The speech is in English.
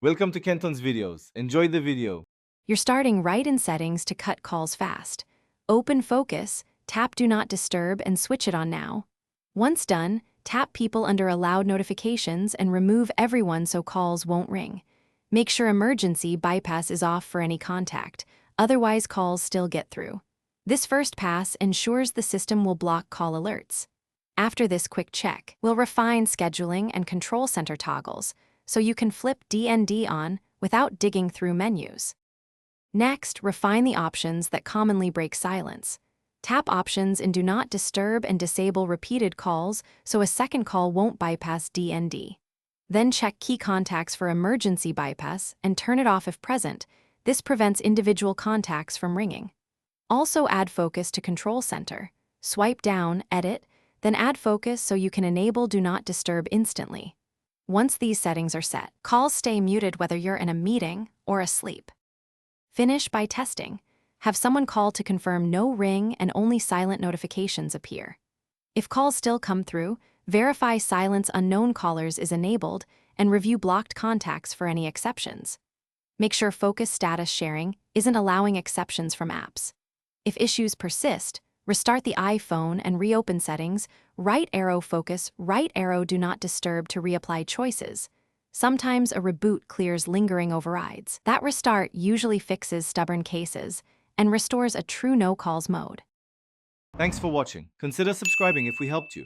Welcome to Kenton's videos. Enjoy the video. You're starting right in Settings to cut calls fast. Open Focus, tap Do Not Disturb and switch it on now. Once done, tap People under Allowed Notifications and remove everyone so calls won't ring. Make sure Emergency Bypass is off for any contact, otherwise calls still get through. This first pass ensures the system will block call alerts. After this quick check, we'll refine scheduling and control center toggles, so you can flip DND on without digging through menus. Next, refine the options that commonly break silence. Tap Options in Do Not Disturb and disable repeated calls so a second call won't bypass DND. Then check Key Contacts for emergency bypass and turn it off if present. This prevents individual contacts from ringing. Also add Focus to Control Center. Swipe down, Edit, then add Focus so you can enable Do Not Disturb instantly. Once these settings are set, calls stay muted whether you're in a meeting or asleep. Finish by testing. Have someone call to confirm no ring and only silent notifications appear. If calls still come through, verify Silence Unknown Callers is enabled and review blocked contacts for any exceptions. Make sure Focus Status Sharing isn't allowing exceptions from apps. If issues persist, restart the iPhone and reopen Settings, right arrow Focus, right arrow Do Not Disturb to reapply choices. Sometimes a reboot clears lingering overrides. That restart usually fixes stubborn cases and restores a true no-calls mode. Thanks for watching. Consider subscribing if we helped you.